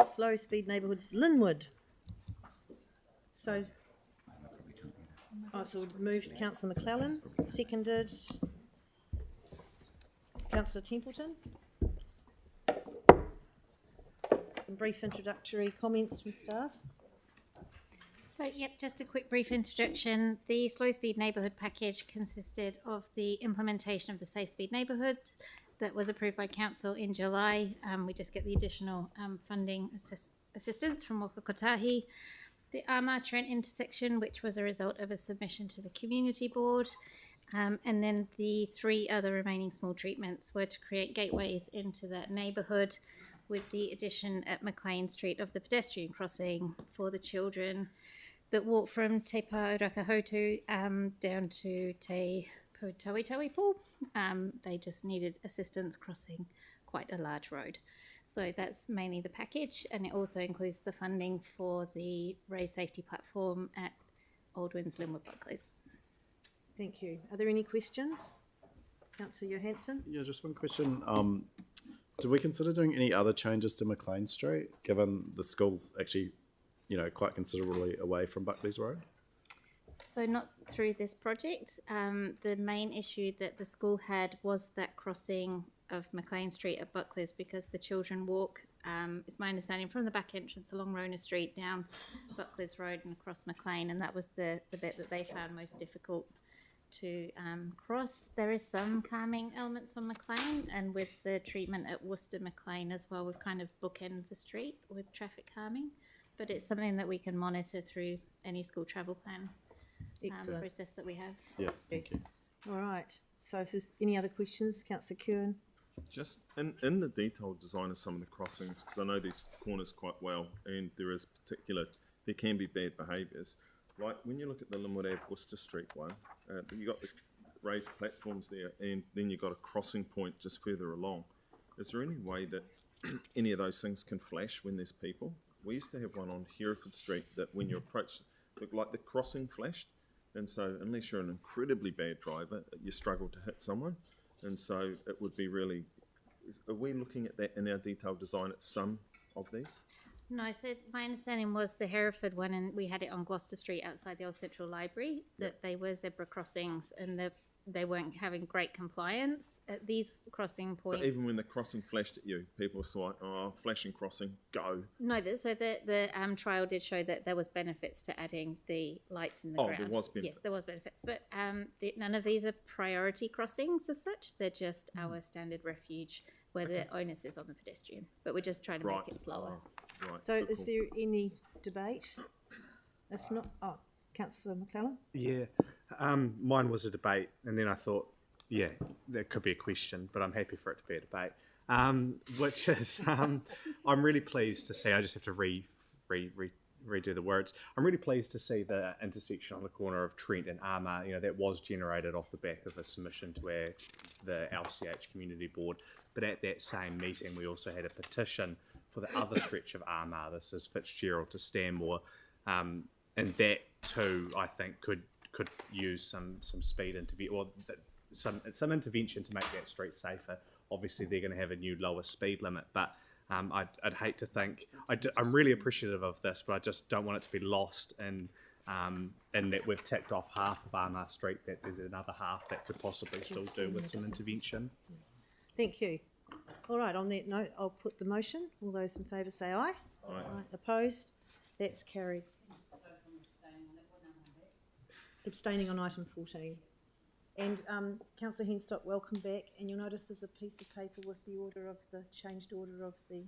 slow speed neighbourhood Linwood. So moved Councillor McClellan, seconded Councillor Templeton. Some brief introductory comments from staff. So, yep, just a quick brief introduction. The Slow Speed Neighbourhood Package consisted of the implementation of the Safe Speed Neighbourhood that was approved by Council in July. We just get the additional funding assistance from Waka Kotahi. The Armour Trent intersection, which was a result of a submission to the Community Board. And then the 3 other remaining small treatments were to create gateways into that neighbourhood, with the addition at McLean Street of the pedestrian crossing for the children that walk from Te Paurakahotu down to Te Tawi They just needed assistance crossing quite a large road. So that's mainly the package, and it also includes the funding for the raised safety platform at Aldwyn's Linwood Buckley's. Thank you. Are there any questions? Councillor Johansson? Yeah, just one question. Do we consider doing any other changes to McLean Street, given the school's actually, quite considerably away from Buckley's Road? So not through this project. The main issue that the school had was that crossing of McLean Street at Buckley's, because the children walk, it's my understanding, from the back entrance along Rona Street down Buckley's Road and across McLean, and that was the bit that they found most difficult to cross. There is some calming elements on McLean, and with the treatment at Worcester McLean as well, we've kind of bookended the street with traffic calming, but it's something that we can monitor through any school travel plan process that we have. Yeah, thank you. All right. So if there's any other questions, Councillor Curran? Just in the detailed design of some of the crossings, because I know these corners quite well, and there can be bad behaviours. Like when you look at the Linwood Ave Worcester Street one, you got the raised platforms there, and then you got a crossing point just further along. Is there any way that any of those things can flash when there's people? We used to have one on Hereford Street that when you approach, looked like the crossing flashed, and so unless you're an incredibly bad driver, you struggle to hit someone, and so it would be really. Are we looking at that in our detailed design at some of these? No, so my understanding was the Hereford one, and we had it on Gloucester Street outside the Old Central Library, that they were zebra crossings and they weren't having great compliance at these crossing points. But even when the crossing flashed at you, people were still like, oh, flashing crossing, go. No, so the trial did show that there was benefits to adding the lights in the ground. Oh, there was benefits. Yes, there was benefits. But none of these are priority crossings as such. They're just our standard refuge where the onus is on the pedestrian. But we're just trying to make it slower. Right. So is there any debate? If not, Councillor McClellan? Yeah, mine was a debate, and then I thought, yeah, there could be a question, but I'm happy for it to be a debate. Which is, I'm really pleased to see. I just have to redo the words. I'm really pleased to see the intersection on the corner of Trent and Armour. That was generated off the back of a submission to the LCH Community Board. But at that same meeting, we also had a petition for the other stretch of Armour. This is Fitzgerald to Stanmore, and that too, I think, could use some speed some intervention to make that street safer. Obviously, they're going to have a new lower speed limit, but I'd hate to think. I'm really appreciative of this, but I just don't want it to be lost in that we've ticked off half of Armour Street, that there's another half that could possibly still do with some intervention. Thank you. All right, on that note, I'll put the motion. All those in favour say aye. Aye. Opposed? That's carried. Abstaining on item 14. And Councillor Henstock, welcome back. And you'll notice there's a piece of paper with the order of the changed order of the